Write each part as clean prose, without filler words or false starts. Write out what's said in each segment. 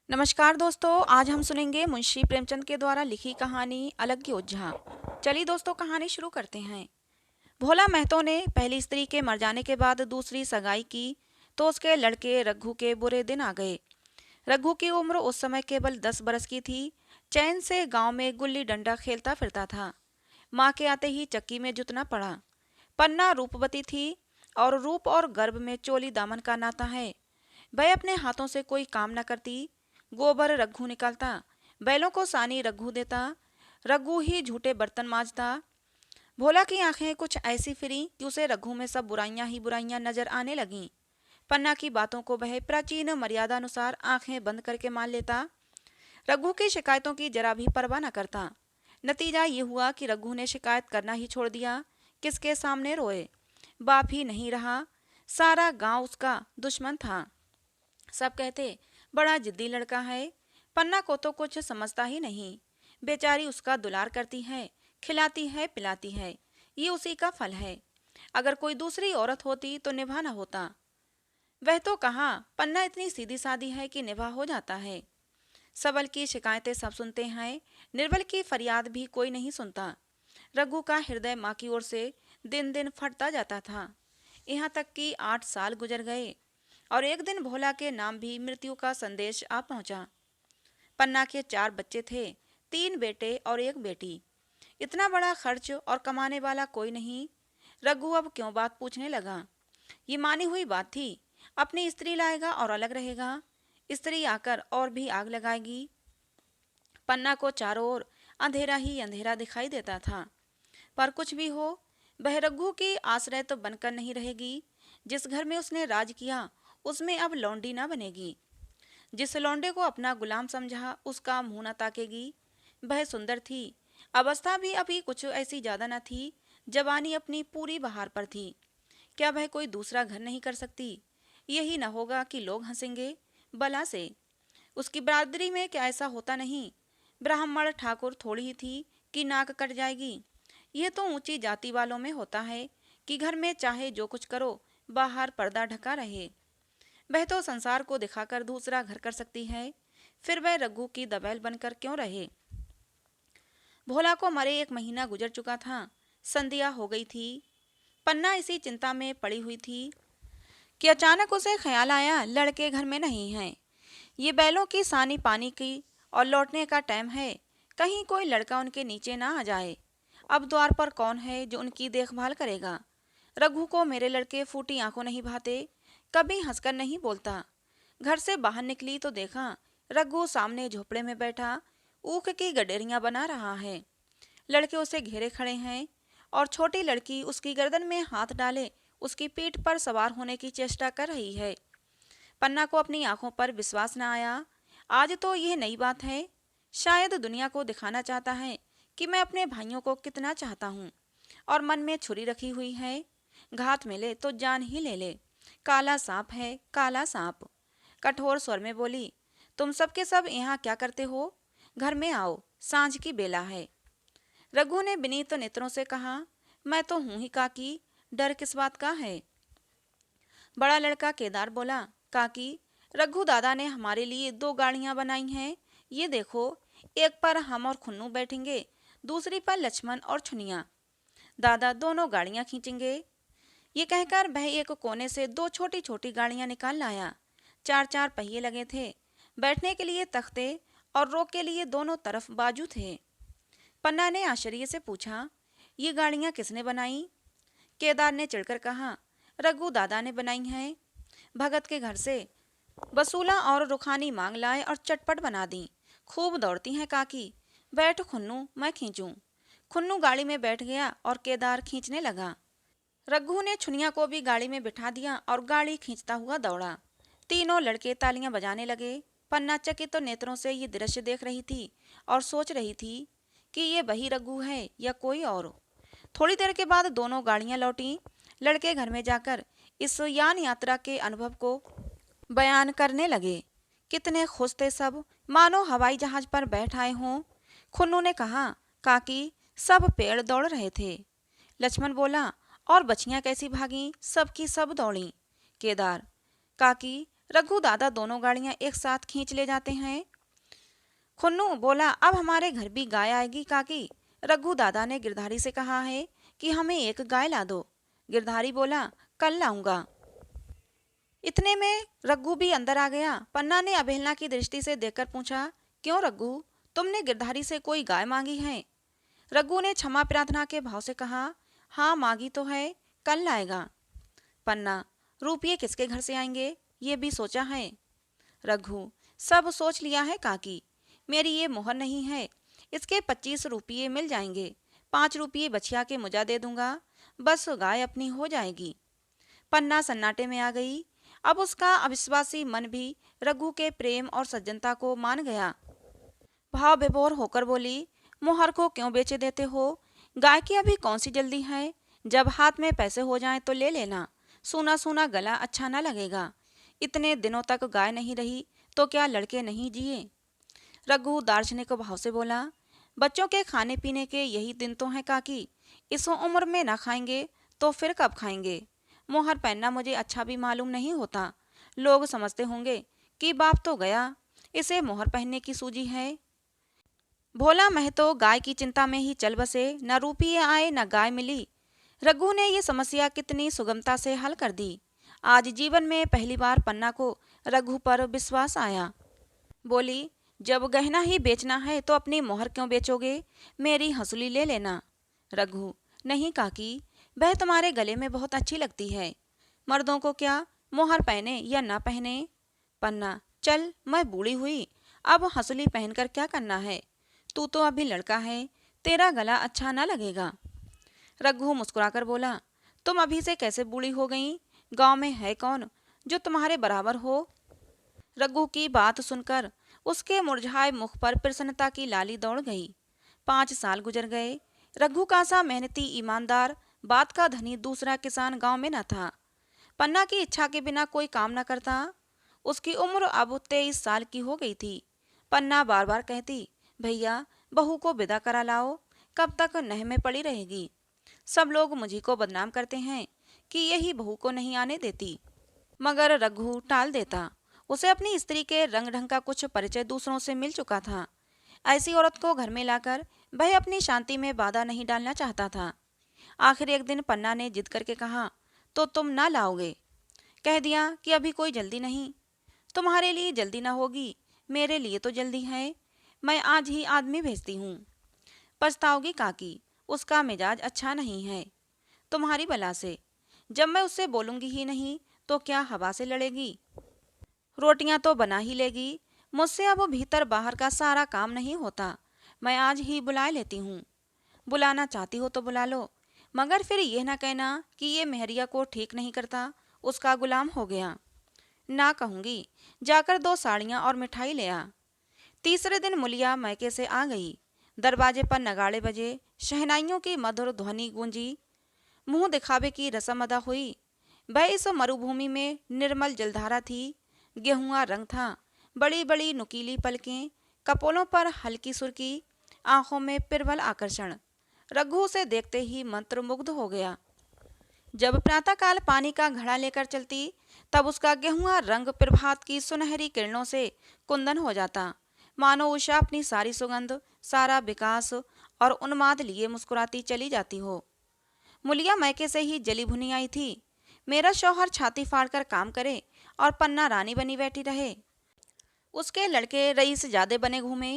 नमस्कार दोस्तों, आज हम सुनेंगे मुंशी प्रेमचंद के द्वारा लिखी कहानी अलग की ओझा। चलिए दोस्तों, कहानी शुरू करते हैं। भोला महतो ने पहली स्त्री के मर जाने के बाद दूसरी सगाई की तो उसके लड़के रघु के बुरे दिन आ गए। रघु की उम्र उस समय केवल 10 बरस की थी। चैन से गांव में गुल्ली डंडा खेलता फिरता था। माँ के आते ही चक्की में जुतना पड़ा। पन्ना रूपवती थी और रूप और गर्भ में चोली दामन का नाता है। वह अपने हाथों से कोई काम न करती। गोबर रघु निकालता, बैलों को सानी रघु देता, रघु ही झूठे बर्तन मांजता। भोला की आंखें कुछ ऐसी फिरी कि उसे रघु में सब बुराइयां ही बुराइयां नजर आने लगीं। पन्ना की बातों को वह प्राचीन मर्यादानुसार आंखें बंद करके मान लेता। रघु की शिकायतों की जरा भी परवाह न करता। नतीजा ये हुआ कि रघु ने शिकायत करना ही छोड़ दिया। किसके सामने रोए? बाप ही नहीं रहा। सारा गांव उसका दुश्मन था। सब कहते बड़ा जिद्दी लड़का है। पन्ना को तो कुछ समझता ही नहीं। बेचारी उसका दुलार करती है, खिलाती है, पिलाती है। ये उसी का फल है। अगर कोई दूसरी औरत होती तो निभा न होता। वह तो कहा, पन्ना इतनी सीधी सादी है कि निभा हो जाता है। सबल की शिकायतें सब सुनते हैं, निर्बल की फरियाद भी कोई नहीं सुनता। रघु का हृदय माँ की ओर से दिन दिन फटता जाता था। यहाँ तक कि 8 साल गुजर गए और एक दिन भोला के नाम भी मृत्यु का संदेश आ पहुंचा। पन्ना के 4 बच्चे थे, 3 बेटे और 1 बेटी। इतना बड़ा खर्च और कमाने वाला कोई नहीं। रघु अब क्यों बात पूछने लगा? ये मानी हुई बात थी। अपनी स्त्री लाएगा और अलग रहेगा। स्त्री आकर और भी आग लगाएगी। पन्ना को चारों ओर अंधेरा ही अंधेरा दिखाई देता था। पर कुछ भी हो, वह रघु की आश्रय तो बनकर नहीं रहेगी। जिस घर में उसने राज किया उसमें अब लौंडी ना बनेगी। जिस लौंडे को अपना गुलाम समझा उसका मुंह न ताकेगी। वह सुंदर थी। अवस्था भी अभी कुछ ऐसी ज्यादा न थी। जवानी अपनी पूरी बहार पर थी। क्या वह कोई दूसरा घर नहीं कर सकती? यही न होगा कि लोग हंसेंगे बला से। उसकी बरादरी में क्या ऐसा होता नहीं? ब्राह्मण ठाकुर थोड़ी ही थी कि नाक कट जाएगी। यह तो ऊंची जाति वालों में होता है कि घर में चाहे जो कुछ करो, बाहर पर्दा ढका रहे। वह तो संसार को दिखाकर दूसरा घर कर सकती है। फिर वह रघु की दबैल बनकर क्यों रहे? भोला को मरे 1 महीना गुजर चुका था। संध्या हो गई थी। पन्ना इसी चिंता में पड़ी हुई थी कि अचानक उसे ख्याल आया, लड़के घर में नहीं हैं। ये बैलों की सानी पानी की और लौटने का टाइम है। कहीं कोई लड़का उनके नीचे ना आ जाए। अब द्वार पर कौन है जो उनकी देखभाल करेगा? रघु को मेरे लड़के फूटी आंखों नहीं भाते। कभी हंसकर नहीं बोलता। घर से बाहर निकली तो देखा रघु सामने झोपड़े में बैठा ऊख की गडेरियां बना रहा है। लड़के उसे घेरे खड़े हैं और छोटी लड़की उसकी गर्दन में हाथ डाले उसकी पीठ पर सवार होने की चेष्टा कर रही है। पन्ना को अपनी आंखों पर विश्वास न आया। आज तो यह नई बात है। शायद दुनिया को दिखाना चाहता है कि मैं अपने भाइयों को कितना चाहता हूँ। और मन में छुरी रखी हुई है। घात मिले तो जान ही ले ले। काला सांप है, काला सांप। कठोर स्वर में बोली, तुम सब के सब यहाँ क्या करते हो? घर में आओ, सांझ की बेला है। रघु ने विनीत नेत्रों से कहा, मैं तो हूं ही काकी, डर किस बात का है? बड़ा लड़का केदार बोला, काकी, रघु दादा ने हमारे लिए 2 गाड़ियां बनाई हैं। ये देखो, एक पर हम और खुन्नू बैठेंगे, दूसरी पर लक्ष्मण और छुनिया। दादा दोनों गाड़ियां खींचेंगे। ये कहकर वह एक कोने से 2 छोटी छोटी गाड़ियां निकाल लाया। 4 4 पहिए लगे थे। बैठने के लिए तख्ते और रोक के लिए दोनों तरफ बाजू थे। पन्ना ने आश्चर्य से पूछा, ये गाड़ियां किसने बनाई? केदार ने चिढ़कर कहा, रघु दादा ने बनाई हैं। भगत के घर से वसूला और रुखानी मांग लाए और चटपट बना दी। खूब दौड़ती हैं काकी। बैठ खुन्नू, मैं खींचूं। खुन्नू गाड़ी में बैठ गया और केदार खींचने लगा। रघु ने छुनिया को भी गाड़ी में बिठा दिया और गाड़ी खींचता हुआ दौड़ा। तीनों लड़के तालियां बजाने लगे। पन्ना चकित तो नेत्रों से ये दृश्य देख रही थी और सोच रही थी कि ये वही रघु है या कोई और। थोड़ी देर के बाद दोनों गाड़ियां लौटी। लड़के घर में जाकर इस यान यात्रा के अनुभव को बयान करने लगे। कितने खुश थे सब, मानो हवाई जहाज पर बैठ आए हों। खुन्नू ने कहा, काकी, सब पेड़ दौड़ रहे थे। लक्ष्मण बोला, और बछियां कैसी भागी? सब की सब दौड़ी। केदार, काकी, रघु दादा दोनों गाड़ियां एक साथ खींच ले जाते हैं। खुन्नू बोला, अब हमारे घर भी गाय आएगी काकी। रघु दादा ने गिरधारी से कहा है कि हमें एक गाय ला दो। गिरधारी बोला, कल लाऊंगा। इतने में रघु भी अंदर आ गया। पन्ना ने अवहेलना की दृष्टि से देखकर पूछा, क्यों रघु, तुमने गिरधारी से कोई गाय मांगी है? रघु ने क्षमा प्रार्थना के भाव से कहा, हाँ मांगी तो है, कल लाएगा। पन्ना, रुपये किसके घर से आएंगे, ये भी सोचा है? रघु, सब सोच लिया है काकी, मेरी ये मोहर नहीं है, इसके 25 रुपये मिल जाएंगे, 5 रुपये बछिया के मुझा दे दूंगा, बस गाय अपनी हो जाएगी। पन्ना सन्नाटे में आ गई। अब उसका अविश्वासी मन भी रघु के प्रेम और सज्जनता को मान गया। भाव विभोर होकर बोली, मोहर को क्यों बेचे देते हो? गाय की अभी कौन सी जल्दी है, जब हाथ में पैसे हो जाएं तो ले लेना, सूना सूना गला अच्छा न लगेगा। इतने दिनों तक गाय नहीं रही तो क्या लड़के नहीं जिए? रघु दार्शनिक भाव से बोला, बच्चों के खाने पीने के यही दिन तो हैं काकी, इस उम्र में ना खाएंगे तो फिर कब खाएंगे? मोहर पहनना मुझे अच्छा भी मालूम नहीं होता, लोग समझते होंगे कि बाप तो गया, इसे मोहर पहनने की सूझी है। भोला महतो गाय की चिंता में ही चल बसे, न रुपये आए न गाय मिली। रघु ने ये समस्या कितनी सुगमता से हल कर दी। आज जीवन में पहली बार पन्ना को रघु पर विश्वास आया। बोली, जब गहना ही बेचना है तो अपनी मोहर क्यों बेचोगे, मेरी हंसुली ले लेना। रघु, नहीं काकी, वह तुम्हारे गले में बहुत अच्छी लगती है, मर्दों को क्या मोहर पहने या ना पहने। पन्ना, चल मैं बूढ़ी हुई, अब हंसुली पहनकर क्या करना है, तू तो अभी लड़का है, तेरा गला अच्छा ना लगेगा। रघु मुस्कुराकर बोला, तुम अभी से कैसे बूढ़ी हो गई, गांव में है कौन जो तुम्हारे बराबर हो? रघु की बात सुनकर उसके मुरझाए मुख पर प्रसन्नता की लाली दौड़ गई। 5 साल गुजर गए। रघु का सा मेहनती ईमानदार बात का धनी दूसरा किसान गांव में न था। पन्ना की इच्छा के बिना कोई काम न करता। उसकी उम्र अब 23 साल की हो गई थी। पन्ना बार बार कहती, भैया बहू को विदा करा लाओ, कब तक नह में पड़ी रहेगी? सब लोग मुझी को बदनाम करते हैं कि यही बहू को नहीं आने देती। मगर रघु टाल देता। उसे अपनी स्त्री के रंग ढंग का कुछ परिचय दूसरों से मिल चुका था। ऐसी औरत को घर में लाकर वह अपनी शांति में बाधा नहीं डालना चाहता था। आखिर एक दिन पन्ना ने जिद करके कहा, तो तुम ना लाओगे? कह दिया कि अभी कोई जल्दी नहीं। तुम्हारे लिए जल्दी ना होगी, मेरे लिए तो जल्दी है, मैं आज ही आदमी भेजती हूँ। पछताओगी काकी, उसका मिजाज अच्छा नहीं है, तुम्हारी बला से। जब मैं उससे बोलूंगी ही नहीं तो क्या हवा से लड़ेगी? रोटियां तो बना ही लेगी, मुझसे अब भीतर बाहर का सारा काम नहीं होता, मैं आज ही बुला लेती हूँ। बुलाना चाहती हो तो बुला लो, मगर फिर यह ना कहना कि ये मेहरिया को ठीक नहीं करता, उसका गुलाम हो गया। ना कहूँगी, जाकर 2 साड़ियाँ और मिठाई ले आ। तीसरे दिन मुलिया मैके से आ गई। दरवाजे पर नगाड़े बजे, शहनाइयों की मधुर ध्वनि गूंजी, मुंह दिखावे की रस्म अदा हुई। वह इस मरुभूमि में निर्मल जलधारा थी, गेहुआ रंग था, बड़ी बड़ी नुकीली पलकें, कपोलों पर हल्की सुर्खी, आंखों में पिरवल आकर्षण। रघु उसे देखते ही मंत्रमुग्ध हो गया। जब प्रातःकाल पानी का घड़ा लेकर चलती, तब उसका गेहुआ रंग प्रभात की सुनहरी किरणों से कुंदन हो जाता, मानो उषा अपनी सारी सुगंध, सारा विकास और उन्माद लिए मुस्कुराती चली जाती हो। मुलिया मैके से ही जली भुनी आई थी। मेरा शौहर छाती फाड़कर काम करे और पन्ना रानी बनी बैठी रहे, उसके लड़के रईस ज्यादा बने घूमे।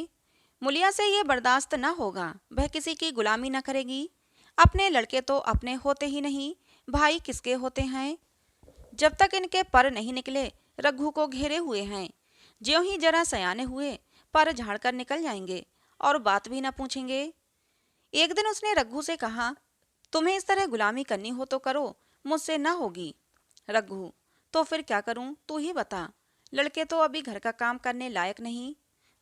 मुलिया से ये बर्दाश्त न होगा, वह किसी की गुलामी न करेगी। अपने लड़के तो अपने होते ही नहीं, भाई किसके होते हैं? जब तक इनके पर नहीं निकले रघु को घेरे हुए हैं। ज्यों ही जरा सयाने हुए पर झाड़कर निकल जाएंगे और बात भी न पूछेंगे। एक दिन उसने रघु से कहा, तुम्हें इस तरह गुलामी करनी हो तो करो, मुझसे न होगी। रघु, तो फिर क्या करूं, तू ही बता, लड़के तो अभी घर का काम करने लायक नहीं।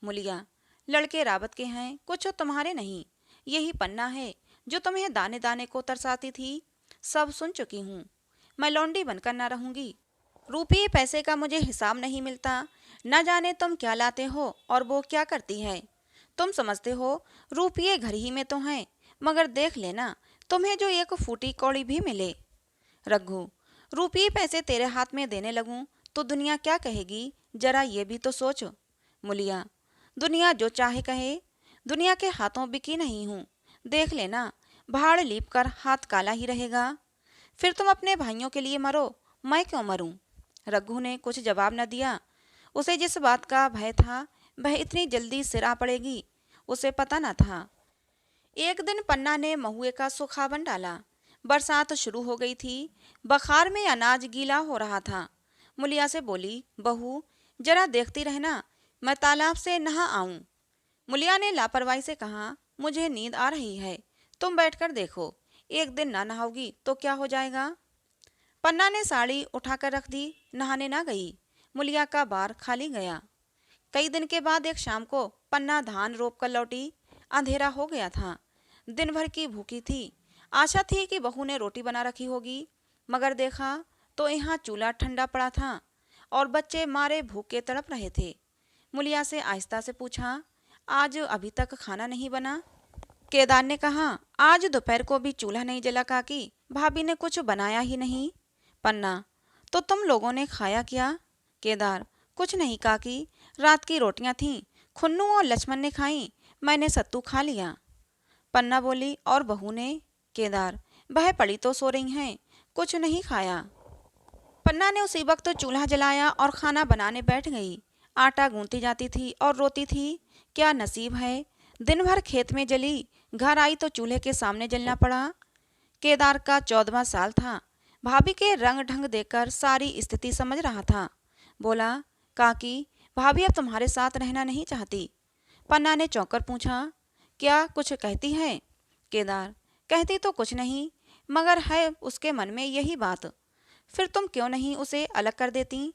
मुलिया, लड़के रावत के हैं, कुछ तुम्हारे नहीं। यही पन्ना है जो तुम्हें दाने दाने को तरसाती थी, सब सुन चुकी हूँ। मैं लौंडी बनकर ना रहूंगी। रुपये पैसे का मुझे हिसाब नहीं मिलता, न जाने तुम क्या लाते हो और वो क्या करती है। तुम समझते हो रुपये घर ही में तो हैं, मगर देख लेना तुम्हें जो एक फूटी कौड़ी भी मिले। रघु, रुपये पैसे तेरे हाथ में देने लगूं तो दुनिया क्या कहेगी, जरा ये भी तो सोच। मुलिया, दुनिया जो चाहे कहे, दुनिया के हाथों बिकी नहीं हूँ। देख लेना, भाड़ लीप कर हाथ काला ही रहेगा। फिर तुम अपने भाइयों के लिए मरो, मैं क्यों मरूं? रघु ने कुछ जवाब न दिया। उसे जिस बात का भय था वह इतनी जल्दी सिर आ पड़ेगी, उसे पता न था। एक दिन पन्ना ने महुए का सुखावन डाला। बरसात शुरू हो गई थी। बखार में अनाज गीला हो रहा था। मुलिया से बोली, बहू जरा देखती रहना, मैं तालाब से नहा आऊं। मुलिया ने लापरवाही से कहा, मुझे नींद आ रही है, तुम बैठकर देखो। एक दिन ना नहाओगी तो क्या हो जाएगा? पन्ना ने साड़ी उठाकर रख दी, नहाने ना गई। मुलिया का बार खाली गया। कई दिन के बाद एक शाम को पन्ना धान रोप कर लौटी। अंधेरा हो गया था। दिन भर की भूखी थी। आशा थी कि बहू ने रोटी बना रखी होगी, मगर देखा तो यहाँ चूल्हा ठंडा पड़ा था और बच्चे मारे भूख के तड़प रहे थे। मुलिया से आहिस्ता से पूछा, आज अभी तक खाना नहीं बना? केदार ने कहा, आज दोपहर को भी चूल्हा नहीं जला काकी, भाभी ने कुछ बनाया ही नहीं। पन्ना, तो तुम लोगों ने खाया क्या? केदार, कुछ नहीं काकी, रात की रोटियां थीं, खुन्नू और लक्ष्मण ने खाई, मैंने सत्तू खा लिया। पन्ना बोली, और बहू ने? केदार, वह पड़ी तो सो रही हैं, कुछ नहीं खाया। पन्ना ने उसी वक्त चूल्हा जलाया और खाना बनाने बैठ गई। आटा गूंथती जाती थी और रोती थी, क्या नसीब है, दिन भर खेत में जली, घर आई तो चूल्हे के सामने जलना पड़ा। केदार का 14वां साल था। भाभी के रंग ढंग देखकर सारी स्थिति समझ रहा था। बोला, काकी, भाभी अब तुम्हारे साथ रहना नहीं चाहती। पन्ना ने चौंकर पूछा, क्या कुछ कहती है? केदार, कहती तो कुछ नहीं, मगर है उसके मन में यही बात। फिर तुम क्यों नहीं उसे अलग कर देती?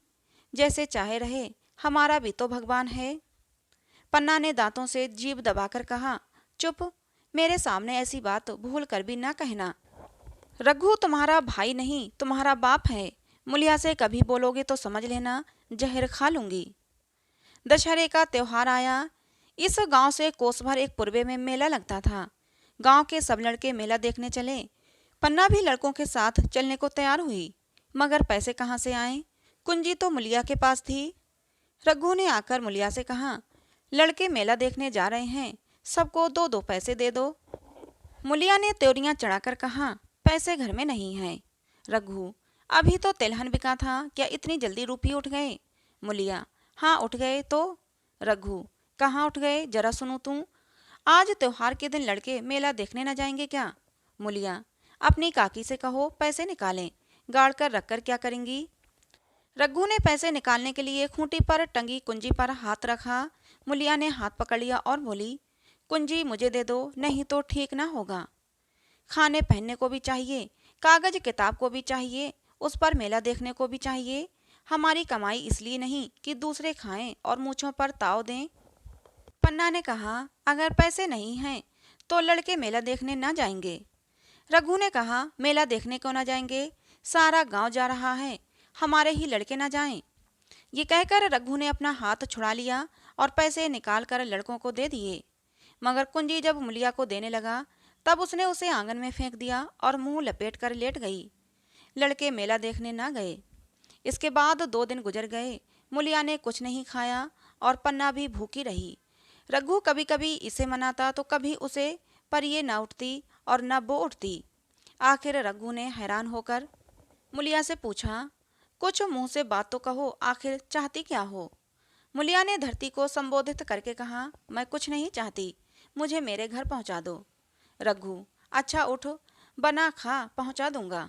जैसे चाहे रहे, हमारा भी तो भगवान है। पन्ना ने दांतों से जीभ दबाकर कहा, चुप, मेरे सामने ऐसी बात भूल कर भी ना कहना। रघु तुम्हारा भाई नहीं, तुम्हारा बाप है। मुलिया से कभी बोलोगे तो समझ लेना, जहर खा लूंगी। दशहरे का त्योहार आया। इस गांव से कोस भर एक पूर्वे में मेला लगता था। गांव के सब लड़के मेला देखने चले। पन्ना भी लड़कों के साथ चलने को तैयार हुई, मगर पैसे कहाँ से आए? कुंजी तो मुलिया के पास थी। रघु ने आकर मुलिया से कहा, लड़के मेला देखने जा रहे हैं, सबको 2-2 पैसे दे दो। मुलिया ने त्योरियां चढ़ाकर कहा, पैसे घर में नहीं हैं। रघु, अभी तो तिलहन बिका था, क्या इतनी जल्दी रुपये उठ गए? मुलिया, हाँ उठ गए तो। रघु, कहाँ उठ गए, जरा सुनूं तू। आज त्योहार के दिन लड़के मेला देखने न जाएंगे क्या? मुलिया, अपनी काकी से कहो पैसे निकालें, गाड़ कर रखकर क्या करेंगी? रघु ने पैसे निकालने के लिए खूंटी पर टंगी कुंजी पर हाथ रखा। मुलिया ने हाथ पकड़ लिया और बोली, कुंजी मुझे दे दो, नहीं तो ठीक ना होगा। खाने पहनने को भी चाहिए, कागज किताब को भी चाहिए, उस पर मेला देखने को भी चाहिए। हमारी कमाई इसलिए नहीं कि दूसरे खाएं और मूछों पर ताव दें। पन्ना ने कहा, अगर पैसे नहीं हैं तो लड़के मेला देखने ना जाएंगे। रघु ने कहा, मेला देखने क्यों ना जाएंगे, सारा गांव जा रहा है, हमारे ही लड़के ना जाएं। ये कहकर रघु ने अपना हाथ छुड़ा लिया और पैसे निकाल कर लड़कों को दे दिए। मगर कुंजी जब मुलिया को देने लगा तब उसने उसे आंगन में फेंक दिया और मुंह लपेट कर लेट गई। लड़के मेला देखने ना गए। इसके बाद 2 दिन गुजर गए। मुलिया ने कुछ नहीं खाया और पन्ना भी भूखी रही। रघु कभी कभी इसे मनाता तो कभी उसे, पर ये न उठती और न वो उठती। आखिर रघु ने हैरान होकर मुलिया से पूछा, कुछ मुंह से बात तो कहो, आखिर चाहती क्या हो? मुलिया ने धरती को संबोधित करके कहा, मैं कुछ नहीं चाहती, मुझे मेरे घर पहुंचा दो। रघु, अच्छा उठ, बना खा, पहुंचा दूंगा।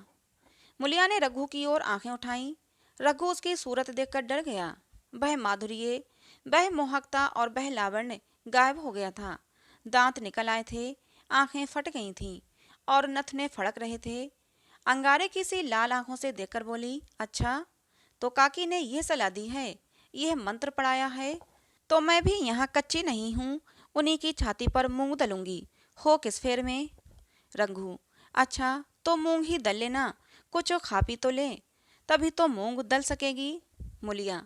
मुलिया ने रघु की ओर आंखें उठाईं। रघु उसकी सूरत देखकर डर गया। वह माधुर्य, वह मोहकता और वह लावण्य गायब हो गया था। दांत निकल आए थे, आंखें फट गई थीं और नथने फड़क रहे थे। अंगारे की सी लाल आंखों से देखकर बोली, अच्छा तो काकी ने यह सलाह दी है, यह मंत्र पढ़ाया है, तो मैं भी यहाँ कच्ची नहीं हूँ, उन्हीं की छाती पर मूंग दलूंगी, हो किस फेर में। रघु, अच्छा तो मूंग ही दल लेना, कुछ खा पी तो ले, तभी तो मूंग दल सकेगी। मुलिया,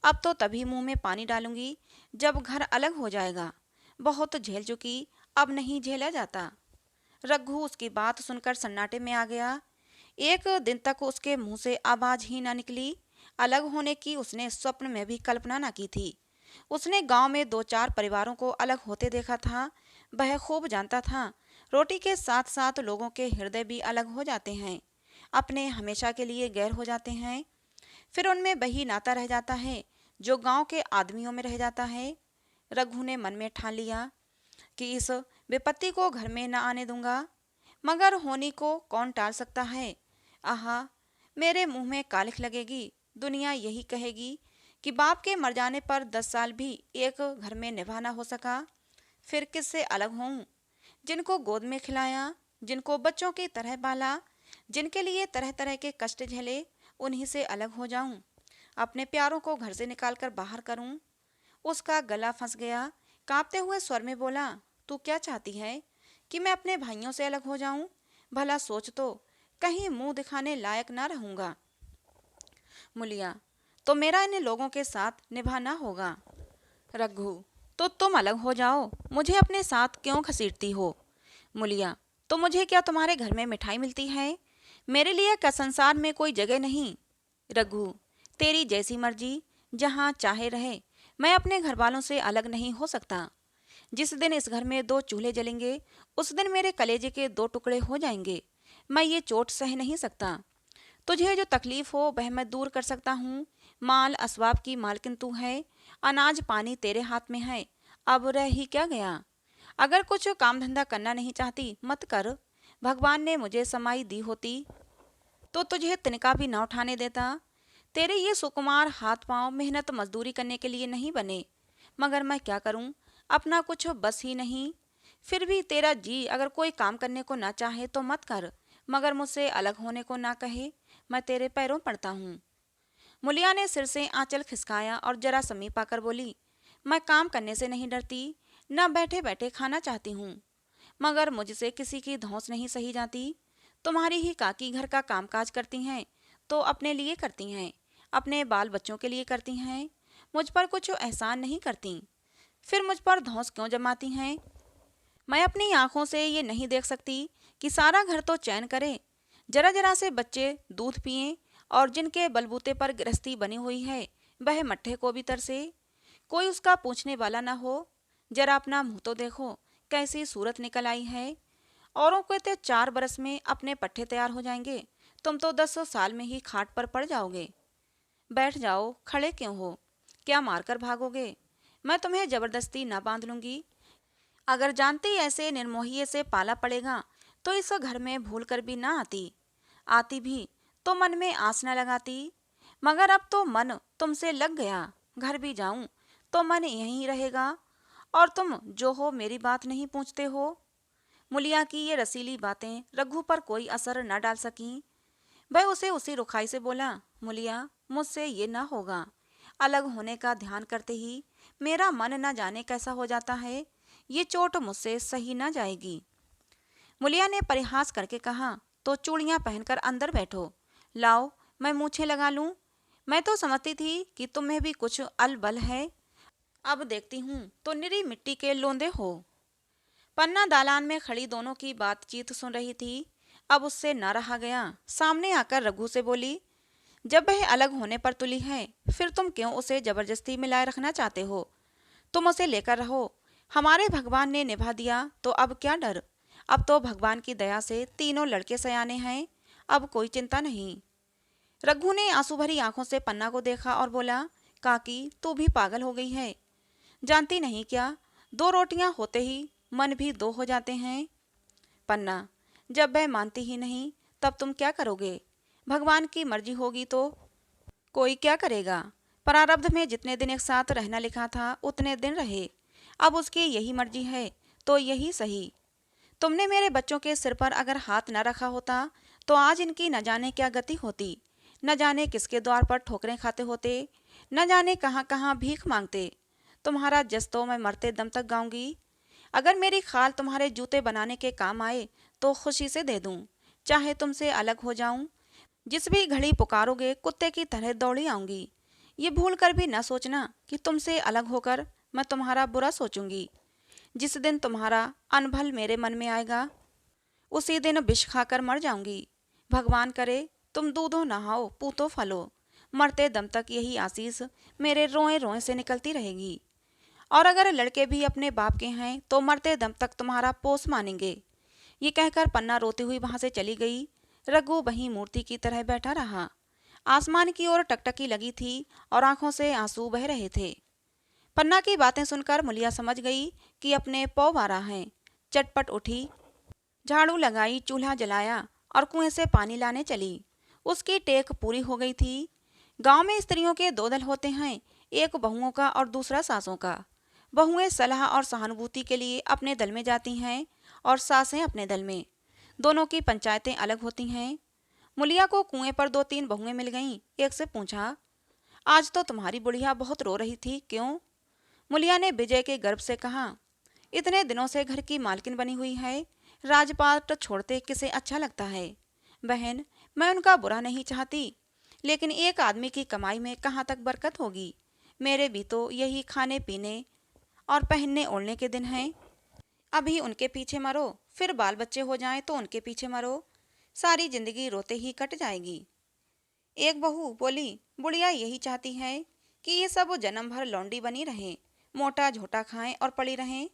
अब तो तभी मुंह में पानी डालूंगी जब घर अलग हो जाएगा, बहुत झेल चुकी, अब नहीं झेला जाता। रघु उसकी बात सुनकर सन्नाटे में आ गया। एक दिन तक उसके मुंह से आवाज ही ना निकली। अलग होने की उसने स्वप्न में भी कल्पना न की थी। उसने गांव में 2-4 परिवारों को अलग होते देखा था। वह खूब जानता था, रोटी के साथ साथ लोगों के हृदय भी अलग हो जाते हैं, अपने हमेशा के लिए गैर हो जाते हैं। फिर उनमें वही नाता रह जाता है जो गांव के आदमियों में रह जाता है। रघु ने मन में ठान लिया कि इस विपत्ति को घर में न आने दूंगा, मगर होनी को कौन टाल सकता है। आहा, मेरे मुंह में कालिख लगेगी। दुनिया यही कहेगी कि बाप के मर जाने पर 10 साल भी एक घर में निभाना हो सका। फिर किससे अलग होऊं? जिनको गोद में खिलाया, जिनको बच्चों की तरह पाला, जिनके लिए तरह तरह के कष्ट झेले, उन्हीं से अलग हो जाऊं? अपने प्यारों को घर से निकालकर बाहर करूं? उसका गला फंस गया। कांपते हुए स्वर में बोला, तू क्या चाहती है? कि मैं अपने भाइयों से अलग हो जाऊं? भला सोच तो, कहीं मुंह दिखाने लायक ना रहूंगा। मुलिया, तो मेरा इन लोगों के साथ निभाना होगा। रघु, तो तुम अलग हो जाओ, मुझे अपने साथ क्यों घसीटती हो? मुलिया, तो मुझे क्या तुम्हारे घर में मिठाई मिलती है? मेरे लिए क्या संसार में कोई जगह नहीं? रघु, तेरी जैसी मर्जी, जहाँ चाहे रहे, मैं अपने घर वालों से अलग नहीं हो सकता। जिस दिन इस घर में 2 चूल्हे जलेंगे, उस दिन मेरे कलेजे के 2 टुकड़े हो जाएंगे। मैं ये चोट सह नहीं सकता। तुझे जो तकलीफ हो वह मैं दूर कर सकता हूँ। माल असबाब की मालकिन तू है, अनाज पानी तेरे हाथ में है। अब रह ही क्या गया? अगर कुछ काम धंधा करना नहीं चाहती, मत कर। भगवान ने मुझे समाई दी होती तो तुझे तिनका भी न उठाने देता। तेरे ये सुकुमार हाथ पांव मेहनत मजदूरी करने के लिए नहीं बने, मगर मैं क्या करूं, अपना कुछ बस ही नहीं। फिर भी तेरा जी अगर कोई काम करने को ना चाहे तो मत कर, मगर मुझसे अलग होने को ना कहे, मैं तेरे पैरों पड़ता हूँ। मुलिया ने सिर से आंचल खिसकाया और जरा समीप आकर बोली, मैं काम करने से नहीं डरती, न बैठे बैठे खाना चाहती हूँ, मगर मुझसे किसी की धौंस नहीं सही जाती। तुम्हारी ही काकी घर का कामकाज करती हैं तो अपने लिए करती हैं, अपने बाल बच्चों के लिए करती हैं, मुझ पर कुछ एहसान नहीं करती। फिर मुझ पर धौंस क्यों जमाती हैं? मैं अपनी आंखों से ये नहीं देख सकती कि सारा घर तो चैन करे, जरा जरा से बच्चे दूध पिएं, और जिनके बलबूते पर गृहस्थी बनी हुई है वह मट्ठे को भी तरसे, कोई उसका पूछने वाला ना हो। जरा अपना मुंह तो देखो, कैसी सूरत निकल आई है। औरों के तो 4 बरस में अपने पट्टे तैयार हो जाएंगे, तुम तो 10 साल में ही खाट पर पड़ जाओगे। बैठ जाओ, खड़े क्यों हो? क्या मारकर भागोगे? मैं तुम्हें जबरदस्ती ना बांध लूंगी। अगर जानती ऐसे निर्मोहिए से पाला पड़ेगा तो इस घर में भूल कर भी ना आती। आती भी तो मन में आस न लगाती, मगर अब तो मन तुमसे लग गया। घर भी जाऊं तो मन यहीं रहेगा, और तुम जो हो मेरी बात नहीं पूछते हो। मुलिया की ये रसीली बातें रघु पर कोई असर न डाल सकीं। वह उसे उसी रुखाई से बोला, मुलिया, मुझसे ये ना होगा। अलग होने का ध्यान करते ही मेरा मन न जाने कैसा हो जाता है। ये चोट मुझसे सही न जाएगी। मुलिया ने परिहास करके कहा, तो चूड़ियां पहनकर अंदर बैठो। लाओ, मैं मूछें लगा लूं। मैं तो समझती थी कि तुम्हें भी कुछ अलबल है, अब देखती हूँ तो निरी मिट्टी के लोंदे हो। पन्ना दालान में खड़ी दोनों की बातचीत सुन रही थी। अब उससे न रहा गया। सामने आकर रघु से बोली, जब वह अलग होने पर तुली है, फिर तुम क्यों उसे जबरदस्ती मिलाए रखना चाहते हो? तुम उसे लेकर रहो। हमारे भगवान ने निभा दिया तो अब क्या डर? अब तो भगवान की दया से तीनों लड़के सयाने हैं, अब कोई चिंता नहीं। रघु ने आंसू भरी आंखों से पन्ना को देखा और बोला, काकी, तू भी पागल हो गई है। जानती नहीं क्या, 2 रोटियां होते ही मन भी 2 हो जाते हैं। पन्ना, जब वह मानती ही नहीं तब तुम क्या करोगे? भगवान की मर्जी होगी तो कोई क्या करेगा? प्रारब्ध में जितने दिन एक साथ रहना लिखा था उतने दिन रहे। अब उसकी यही मर्जी है तो यही सही। तुमने मेरे बच्चों के सिर पर अगर हाथ न रखा होता तो आज इनकी न जाने क्या गति होती, न जाने किसके द्वार पर ठोकरें खाते होते, न जाने कहाँ कहाँ भीख मांगते। तुम्हारा जस तो मैं मरते दम तक गाऊंगी। अगर मेरी खाल तुम्हारे जूते बनाने के काम आए तो खुशी से दे दूं, चाहे तुमसे अलग हो जाऊं। जिस भी घड़ी पुकारोगे कुत्ते की तरह दौड़ी आऊंगी। ये भूल कर भी न सोचना कि तुमसे अलग होकर मैं तुम्हारा बुरा सोचूंगी। जिस दिन तुम्हारा अनभल मेरे मन में आएगा उसी दिन विष खाकर मर जाऊंगी। भगवान करे तुम दूधो नहाओ पूतो फलो, मरते दम तक यही आशीष मेरे रोए रोए से निकलती रहेगी। और अगर लड़के भी अपने बाप के हैं तो मरते दम तक तुम्हारा पोस मानेंगे। ये कहकर पन्ना रोती हुई वहां से चली गई। रघु वहीं मूर्ति की तरह बैठा रहा। आसमान की ओर टकटकी लगी थी और आंखों से आंसू बह रहे थे। पन्ना की बातें सुनकर मुलिया समझ गई कि अपने पौ बारा है। चटपट उठी, झाड़ू लगाई, चूल्हा जलाया और कुएं से पानी लाने चली। उसकी टेक पूरी हो गई थी। गांव में स्त्रियों के दो दल होते हैं, एक बहुओं का और दूसरा सासों का। बहुएं सलाह और सहानुभूति के लिए अपने दल में जाती हैं और सासें अपने दल में। दोनों की पंचायतें अलग होती हैं। मुलिया को कुएं पर 2-3 बहुएं मिल गईं। एक से पूछा, आज तो तुम्हारी बुढ़िया बहुत रो रही थी, क्यों? मुलिया ने विजय के गर्भ से कहा, इतने दिनों से घर की मालकिन बनी हुई है, राजपाट छोड़ते किसे अच्छा लगता है? बहन, मैं उनका बुरा नहीं चाहती, लेकिन एक आदमी की कमाई में कहाँ तक बरकत होगी? मेरे भी तो यही खाने पीने और पहनने ओढ़ने के दिन हैं। अभी उनके पीछे मरो, फिर बाल बच्चे हो जाएं तो उनके पीछे मरो, सारी जिंदगी रोते ही कट जाएगी। एक बहू बोली, बुढ़िया यही चाहती है कि ये सब जन्म भर लौंडी बनी रहें, मोटा झोटा खाएं और पड़ी रहें।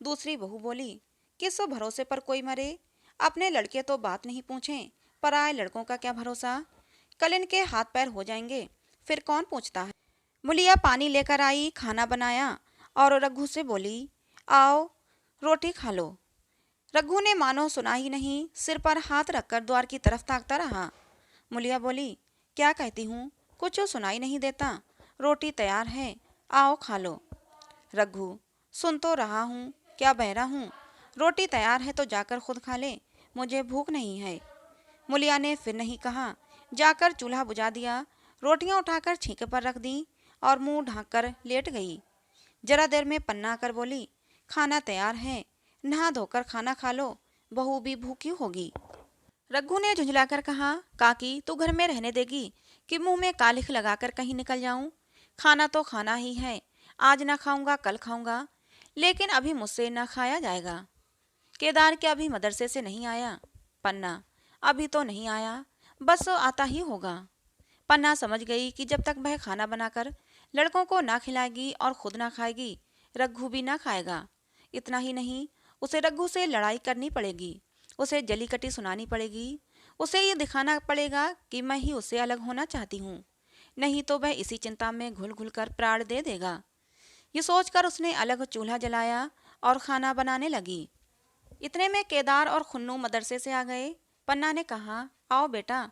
दूसरी बहू बोली, किस भरोसे पर कोई मरे? अपने लड़के तो बात नहीं पूछें, पराए लड़कों का क्या भरोसा? कल इनके हाथ पैर हो जाएंगे, फिर कौन पूछता है? मुलिया पानी लेकर आई, खाना बनाया और रघु से बोली, आओ रोटी खा लो। रघु ने मानो सुना ही नहीं, सिर पर हाथ रखकर द्वार की तरफ ताकता रहा। मुलिया बोली, क्या कहती हूँ, कुछ सुनाई नहीं देता। रोटी तैयार है, आओ खा लो। रघु, सुन तो रहा हूँ, क्या बहरा हूँ? रोटी तैयार है तो जाकर खुद खा ले, मुझे भूख नहीं है। मुलिया ने फिर नहीं कहा, जाकर चूल्हा बुझा दिया, रोटियां उठाकर छींके पर रख दी और मुंह ढांककर लेट गई। जरा देर में पन्ना आकर बोली, खाना तैयार है, नहा धोकर खाना खा लो, बहू भी भूखी होगी। रघु ने झुंझलाकर कहा, काकी तू घर में रहने देगी कि मुंह में कालिख लगाकर कहीं निकल जाऊं? खाना तो खाना ही है, आज ना खाऊंगा कल खाऊंगा, लेकिन अभी मुझसे ना खाया जाएगा। केदार क्या अभी मदरसे से नहीं आया? पन्ना, अभी तो नहीं आया, बस आता ही होगा। पन्ना समझ गई कि जब तक वह खाना बनाकर लड़कों को ना खिलाएगी और खुद ना खाएगी, रघु भी ना खाएगा। इतना ही नहीं, उसे रघु से लड़ाई करनी पड़ेगी, उसे जली कटी सुनानी पड़ेगी, उसे ये दिखाना पड़ेगा कि मैं ही उससे अलग होना चाहती हूँ, नहीं तो वह इसी चिंता में घुल घुल कर प्राण दे देगा। ये सोचकर उसने अलग चूल्हा जलाया और खाना बनाने लगी। इतने में केदार और खुन्नू मदरसे से आ गए। पन्ना ने कहा, आओ बेटा,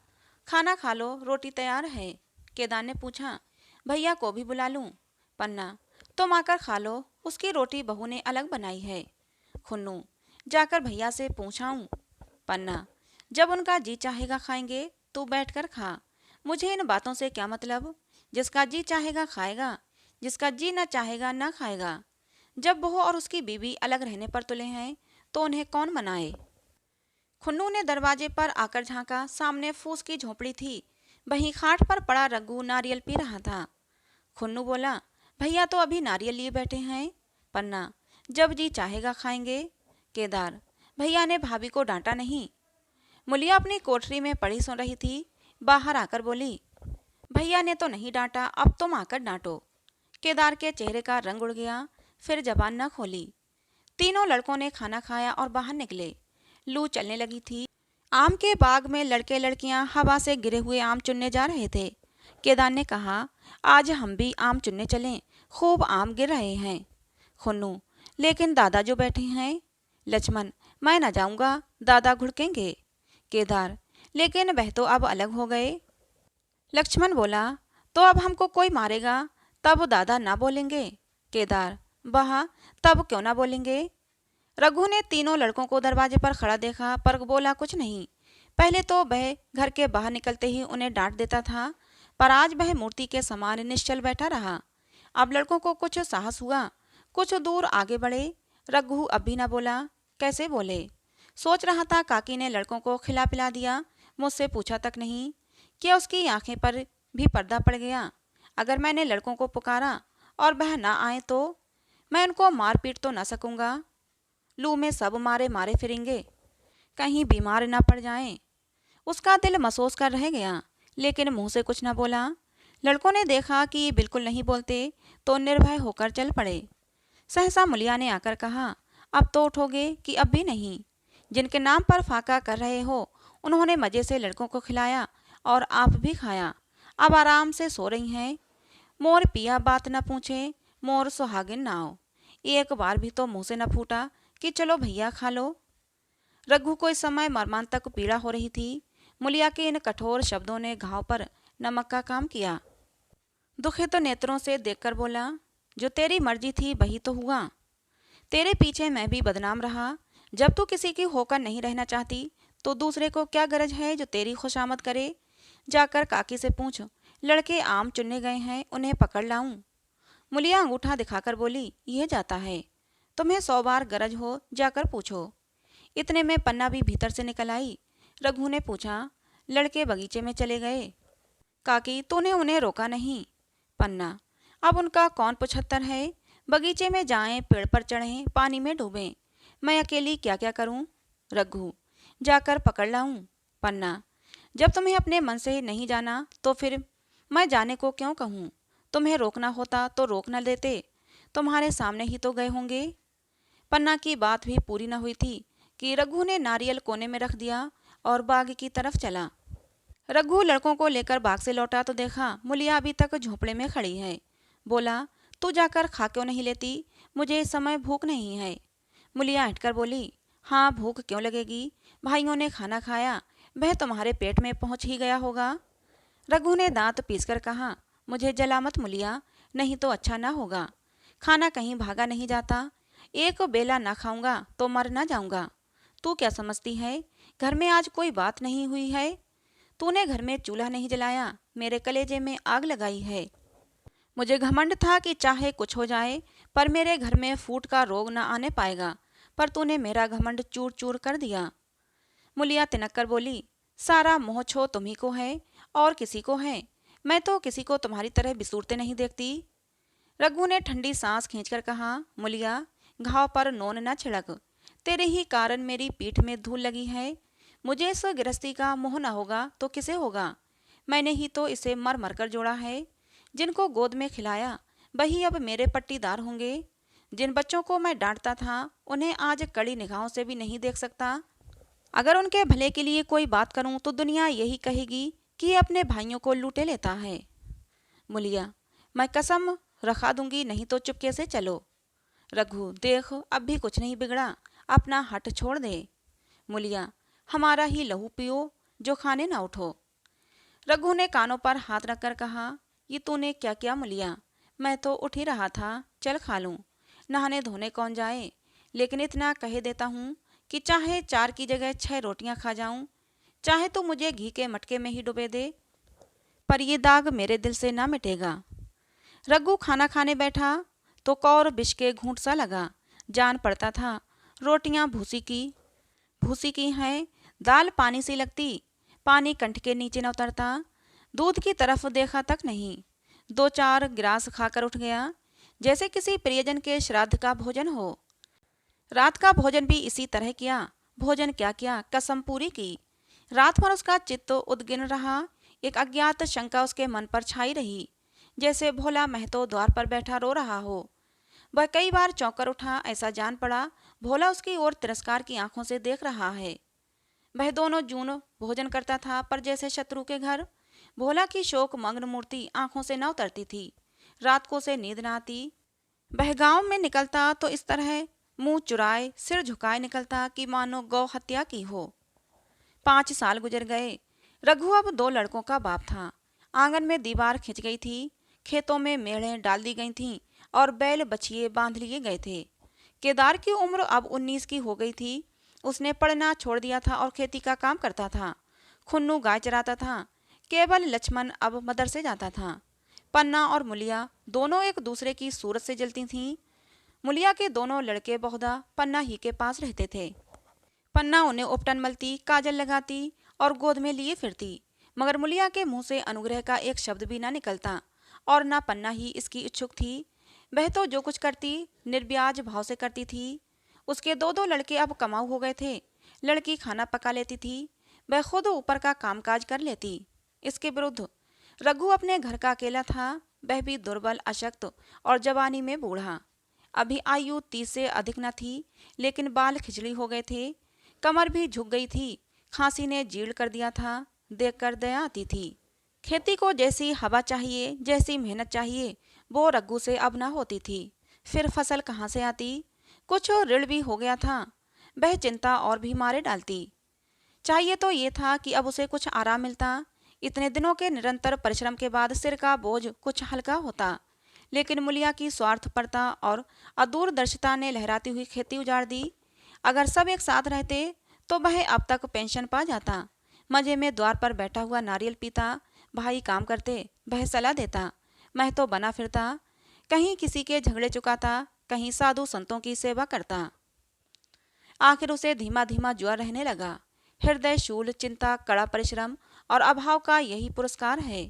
खाना खा लो, रोटी तैयार है। केदार ने पूछा, भैया को भी बुला लूं? पन्ना, तुम आकर खा लो, उसकी रोटी बहू ने अलग बनाई है। खुन्नू, जाकर भैया से पूछाऊं? पन्ना, जब उनका जी चाहेगा खाएंगे, तू बैठकर खा, मुझे इन बातों से क्या मतलब? जिसका जी चाहेगा खाएगा, जिसका जी न चाहेगा ना खाएगा। जब बहू और उसकी बीवी अलग रहने पर तुले हैं तो उन्हें कौन मनाए? खुन्नू ने दरवाजे पर आकर झांका, सामने फूस की झोपड़ी थी, वहीं खाट पर पड़ा रघु नारियल पी रहा था। खुन्नू बोला, भैया तो अभी नारियल लिए बैठे हैं। पन्ना, जब जी चाहेगा खाएंगे। केदार, भैया ने भाभी को डांटा नहीं? मुलिया अपनी कोठरी में पड़ी सुन रही थी, बाहर आकर बोली, भैया ने तो नहीं डांटा, अब तुम आकर डांटो। केदार के चेहरे का रंग उड़ गया, फिर जबान न खोली। तीनों लड़कों ने खाना खाया और बाहर निकले। लू चलने लगी थी। आम के बाग में लड़के लड़कियां हवा से गिरे हुए आम चुनने जा रहे थे। केदार ने कहा, आज हम भी आम चुनने चलें, खूब आम गिर रहे हैं। खुन्नू, लेकिन दादा जो बैठे हैं। लक्ष्मण, मैं न जाऊंगा, दादा घुड़केंगे। केदार, लेकिन वह तो अब अलग हो गए। लक्ष्मण बोला, तो अब हमको कोई मारेगा तब दादा ना बोलेंगे? केदार, वहाँ तब क्यों ना बोलेंगे? रघु ने तीनों लड़कों को दरवाजे पर खड़ा देखा पर बोला कुछ नहीं। पहले तो वह घर के बाहर निकलते ही उन्हें डांट देता था, पर आज वह मूर्ति के समान निश्चल बैठा रहा। अब लड़कों को कुछ साहस हुआ, कुछ दूर आगे बढ़े। रघु अब भी न बोला, कैसे बोले? सोच रहा था, काकी ने लड़कों को खिला पिला दिया, मुझसे पूछा तक नहीं। क्या उसकी आंखें पर भी पर्दा पड़ गया? अगर मैंने लड़कों को पुकारा और वह ना आए तो मैं उनको मार पीट तो ना सकूंगा। लू में सब मारे मारे फिरेंगे, कहीं बीमार ना पड़ जाएं। उसका दिल महसूस कर रह गया, लेकिन मुंह से कुछ न बोला। लड़कों ने देखा कि ये बिल्कुल नहीं बोलते तो निर्भय होकर चल पड़े। सहसा मुलिया ने आकर कहा, अब तो उठोगे कि अब भी नहीं? जिनके नाम पर फाका कर रहे हो उन्होंने मजे से लड़कों को खिलाया और आप भी खाया, अब आराम से सो रही हैं। मोर पिया बात न पूछे, मोर सुहागिन नाव। एक बार भी तो मुंह से न फूटा कि चलो भैया खा लो। रघु को इस समय मर्मांतक पीड़ा हो रही थी। मुलिया के इन कठोर शब्दों ने घाव पर नमक का काम किया। दुखित नेत्रों से देखकर बोला, जो तेरी मर्जी थी वही तो हुआ। तेरे पीछे मैं भी बदनाम रहा। जब तू किसी की होकर नहीं रहना चाहती तो दूसरे को क्या गरज है जो तेरी खुशामद करे। जाकर काकी से पूछ, लड़के आम चुनने गए हैं, उन्हें पकड़ लाऊं? मुलिया अंगूठा दिखाकर बोली, यह जाता है, तुम्हें 100 बार गरज हो जाकर पूछो। इतने में पन्ना भी भीतर से निकल आई। रघु ने पूछा, लड़के बगीचे में चले गए? काकी, तूने उन्हें रोका नहीं? पन्ना, अब उनका कौन 75 है। बगीचे में जाएं, पेड़ पर चढ़ें, पानी में डूबें, मैं अकेली क्या क्या करूं? रघु, जाकर पकड़ लाऊं? पन्ना, जब तुम्हें अपने मन से नहीं जाना तो फिर मैं जाने को क्यों कहूं? तुम्हें रोकना होता तो रोक न देते, तुम्हारे सामने ही तो गए होंगे। पन्ना की बात भी पूरी न हुई थी कि रघु ने नारियल कोने में रख दिया और बाग की तरफ चला। रघु लड़कों को लेकर बाग से लौटा तो देखा मुलिया अभी तक झोंपड़े में खड़ी है। बोला, तू जाकर खा क्यों नहीं लेती? मुझे इस समय भूख नहीं है। मुलिया हटकर बोली, हाँ भूख क्यों लगेगी, भाइयों ने खाना खाया, वह तुम्हारे पेट में पहुंच ही गया होगा। रघु ने दांत पीसकर कहा, मुझे जला मत मुलिया, नहीं तो अच्छा ना होगा। खाना कहीं भागा नहीं जाता, एक बेला ना खाऊंगा तो मर ना जाऊंगा। तू क्या समझती है, घर में आज कोई बात नहीं हुई है? तूने घर में चूल्हा नहीं जलाया, मेरे कलेजे में आग लगाई है। मुझे घमंड था कि चाहे कुछ हो जाए पर मेरे घर में फूट का रोग न आने पाएगा, पर तूने मेरा घमंड चूर चूर कर दिया। मुलिया तिनक कर बोली, सारा मोह छो तुम्ही को है और किसी को है, मैं तो किसी को तुम्हारी तरह बिसूरते नहीं देखती। रघु ने ठंडी सांस खींचकर कहा, मुलिया, घाव पर नोन न छिड़क, तेरे ही कारण मेरी पीठ में धूल लगी है। मुझे इस गृहस्थी का मोह न होगा तो किसे होगा? मैंने ही तो इसे मर मर कर जोड़ा है। जिनको गोद में खिलाया वही अब मेरे पट्टीदार होंगे। जिन बच्चों को मैं डांटता था उन्हें आज कड़ी निगाहों से भी नहीं देख सकता। अगर उनके भले के लिए कोई बात करूं तो दुनिया यही कहेगी कि ये अपने भाइयों को लूटे लेता है। मुलिया, मैं कसम रखा दूंगी, नहीं तो चुपके से चलो। रघु, देख अब भी कुछ नहीं बिगड़ा, अपना हट छोड़ दे। मुलिया, हमारा ही लहू पियो, जो खाने ना उठो। रघु ने कानों पर हाथ रखकर कहा, ये तूने क्या किया मुलिया? मैं तो उठ ही रहा था, चल खा लूं। नहाने धोने कौन जाए, लेकिन इतना कह देता हूँ कि चाहे 4 की जगह 6 रोटियां खा जाऊं, चाहे तो मुझे घी के मटके में ही डुबे दे, पर ये दाग मेरे दिल से ना मिटेगा। रघु खाना खाने बैठा तो कौर विष के घूंट सा लगा। जान पड़ता था रोटियां भूसी की हैं, दाल पानी सी लगती, पानी कंठ के नीचे न उतरता, दूध की तरफ देखा तक नहीं। 2-4 गिलास खाकर उठ गया, जैसे किसी प्रियजन के श्राद्ध का भोजन हो। रात का भोजन भी इसी तरह किया। भोजन क्या किया, कसम पूरी की। रात भर उसका चित्त उद्गिन रहा। एक अज्ञात शंका उसके मन पर छाई रही, जैसे भोला महतो द्वार पर बैठा रो रहा हो। वह कई बार चौंकर उठा, ऐसा जान पड़ा भोला उसकी ओर तिरस्कार की आंखों से देख रहा है। वह दोनों जून भोजन करता था, पर जैसे शत्रु के घर। भोला की शोक मग्न मूर्ति आंखों से न उतरती थी। रात को उसे नींद न आती। वह गांव में निकलता तो इस तरह मुंह चुराए सिर झुकाए निकलता कि मानो गौ हत्या की हो। 5 साल गुजर गए। रघु अब 2 लड़कों का बाप था। आंगन में दीवार खिंच गई थी, खेतों में मेढ़ें डाल दी गई थीं और बैल बछिए बांध लिए गए थे। केदार की उम्र अब 19 की हो गई थी। उसने पढ़ना छोड़ दिया था और खेती का काम करता था। खुन्नू गाय चराता था। केवल लक्ष्मण अब मदरसे जाता था। पन्ना और मुलिया दोनों एक दूसरे की सूरत से जलती थीं। मुलिया के दोनों लड़के बहुधा पन्ना ही के पास रहते थे। पन्ना उन्हें उपटन मलती, काजल लगाती और गोद में लिए फिरती, मगर मुलिया के मुंह से अनुग्रह का एक शब्द भी ना निकलता, और ना पन्ना ही इसकी इच्छुक थी। वह तो जो कुछ करती निर्ब्याज भाव से करती थी। उसके 2 लड़के अब कमाऊ हो गए थे। लड़की खाना पका लेती थी, वह खुद ऊपर का कामकाज कर लेती। इसके विरुद्ध रघु अपने घर का अकेला था, वह भी दुर्बल, अशक्त और जवानी में बूढ़ा। अभी आयु 30 से अधिक न थी, लेकिन बाल खिचड़ी हो गए थे, कमर भी झुक गई थी, खांसी ने जीर्ण कर दिया था। देखकर दया आती थी। खेती को जैसी हवा चाहिए, जैसी मेहनत चाहिए, वो रघु से अब न होती थी। फिर फसल कहाँ से आती? कुछ ऋण भी हो गया था, वह चिंता और भी मारे डालती। चाहिए तो ये था कि अब उसे कुछ आराम मिलता। इतने दिनों के निरंतर परिश्रम के बाद सिर का बोझ कुछ हल्का होता, लेकिन मुलिया की स्वार्थपरता और अदूरदर्शिता ने लहराती हुई खेती उजाड़ दी। अगर सब एक साथ रहते तो वह अब तक पेंशन पा जाता। मजे में द्वार पर बैठा हुआ नारियल पीता, भाई काम करते, वह सलाह देता, मैं तो बना फिरता, कहीं किसी के झगड़े चुकाता, कहीं साधु संतों की सेवा करता। आखिर उसे धीमा धीमा ज्वर रहने लगा। हृदय शूल, चिंता, कड़ा परिश्रम और अभाव का यही पुरस्कार है।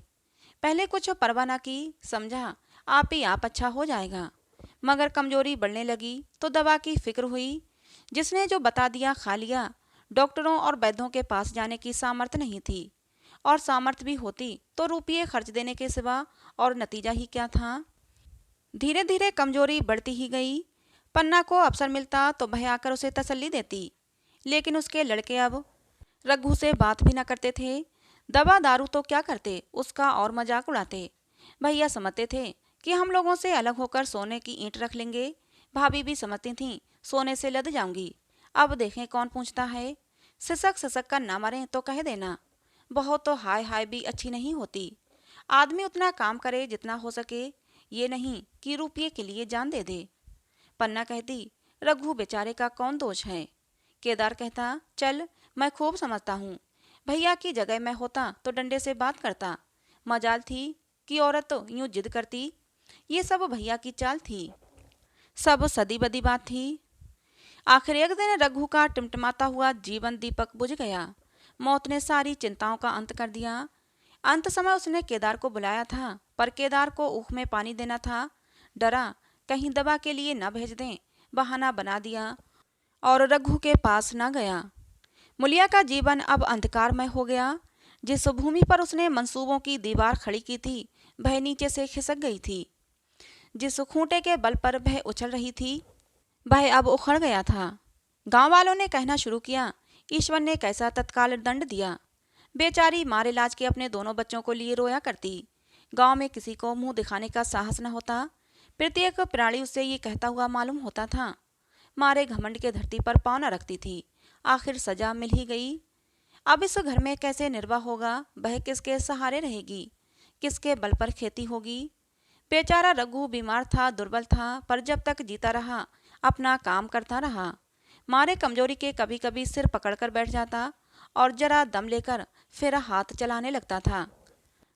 पहले कुछ परवाह न की, समझा आप ही आप अच्छा हो जाएगा। मगर कमजोरी बढ़ने लगी तो दवा की फिक्र हुई। जिसने जो बता दिया खा लिया। डॉक्टरों और वैद्यों के पास जाने की सामर्थ्य नहीं थी, और सामर्थ्य भी होती तो रुपये खर्च देने के सिवा और नतीजा ही क्या था। धीरे धीरे कमजोरी बढ़ती ही गई। पन्ना को अवसर मिलता तो वह आकर उसे तसल्ली देती, लेकिन उसके लड़के अब रघु से बात भी न करते थे। दवा दारू तो क्या करते, उसका और मजाक उड़ाते। भैया समझते थे कि हम लोगों से अलग होकर सोने की ईंट रख लेंगे। भाभी भी समझती थीं सोने से लद जाऊंगी। अब देखें कौन पूछता है। सिसक सिसक कर ना मरें तो कह देना। बहुत तो हाय हाय भी अच्छी नहीं होती। आदमी उतना काम करे जितना हो सके, ये नहीं कि रुपये के लिए जान दे दे। पन्ना कहती, रघु बेचारे का कौन दोष है। केदार कहता, चल मैं खूब समझता हूँ, भैया की जगह मैं होता तो डंडे से बात करता। मजाल थी कि औरत तो यूं जिद करती। ये सब भैया की चाल थी, सब सदी बदी बात थी। आखिर एक दिन रघु का टिमटिमाता हुआ जीवन दीपक बुझ गया। मौत ने सारी चिंताओं का अंत कर दिया। अंत समय उसने केदार को बुलाया था, पर केदार को ऊख में पानी देना था। डरा कहीं दवा के लिए न भेज दें, बहाना बना दिया और रघु के पास न गया। मुलिया का जीवन अब अंधकारमय हो गया। जिस भूमि पर उसने मंसूबों की दीवार खड़ी की थी, वह नीचे से खिसक गई थी। जिस खूंटे के बल पर वह उछल रही थी, वह अब उखड़ गया था। गांव वालों ने कहना शुरू किया, ईश्वर ने कैसा तत्काल दंड दिया। बेचारी मारे लाज के अपने दोनों बच्चों को लिए रोया करती। गांव में किसी को मुंह दिखाने का साहस न होता। प्रत्येक प्राणी उससे ये कहता हुआ मालूम होता था, मारे घमंड के धरती पर पाँव न रखती थी। आखिर सजा मिल ही गई। अब इस घर में कैसे निर्वाह होगा, वह किसके सहारे रहेगी, किसके बल पर खेती होगी। बेचारा रघु बीमार था, दुर्बल था, पर जब तक जीता रहा अपना काम करता रहा। मारे कमजोरी के कभी कभी सिर पकड़कर बैठ जाता और जरा दम लेकर फिर हाथ चलाने लगता था।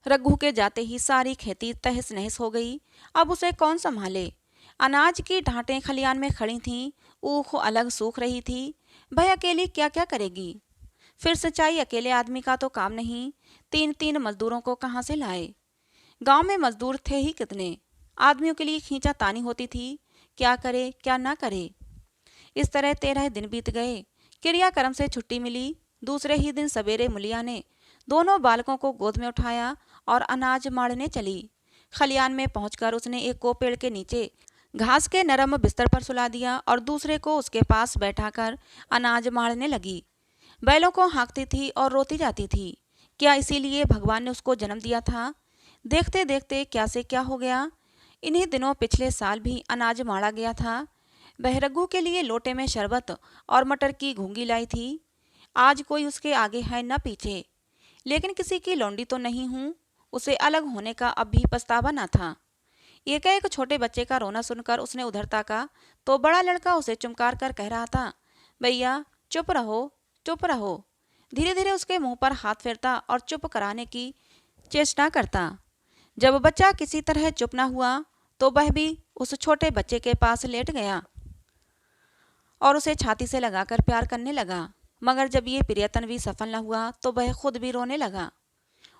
रघु के जाते ही सारी खेती तहस नहस हो गई। अब उसे कौन संभाले। अनाज की ढांटें खलियान में खड़ी थीं, ऊख अलग सूख रही थी। वह अकेली क्या क्या करेगी। फिर सिंचाई अकेले आदमी का तो काम नहीं, 3-3 मजदूरों को कहाँ से लाए। गांव में मजदूर थे ही कितने, आदमियों के लिए खींचा तानी होती थी, क्या करे क्या ना करे। इस तरह 13 दिन बीत गए। क्रियाक्रम से छुट्टी मिली। दूसरे ही दिन सवेरे मुलिया ने दोनों बालकों को गोद में उठाया और अनाज माड़ने चली। खलियान में पहुंचकर उसने एक को पेड़ के नीचे घास के नरम बिस्तर पर सुला दिया और दूसरे को उसके पास बैठाकर अनाज माड़ने लगी। बैलों को हाँकती थी और रोती जाती थी। क्या इसीलिए भगवान ने उसको जन्म दिया था। देखते देखते क्या से क्या हो गया। इन्हीं दिनों पिछले साल भी अनाज माड़ा गया था। वह रघु के लिए लोटे में शरबत और मटर की घूंगी लाई थी। आज कोई उसके आगे है न पीछे, लेकिन किसी की लौंडी तो नहीं हूँ। उसे अलग होने का अब भी पछतावा न था। एक छोटे बच्चे का रोना सुनकर उसने उधर ताका तो बड़ा लड़का उसे चुमकार कर कह रहा था, भैया चुप रहो चुप रहो। धीरे धीरे उसके मुंह पर हाथ फेरता और चुप कराने की चेष्टा करता। जब बच्चा किसी तरह चुप न हुआ तो वह भी उस छोटे बच्चे के पास लेट गया और उसे छाती से लगाकर प्यार करने लगा। मगर जब ये प्रयत्न भी सफल न हुआ तो वह खुद भी रोने लगा।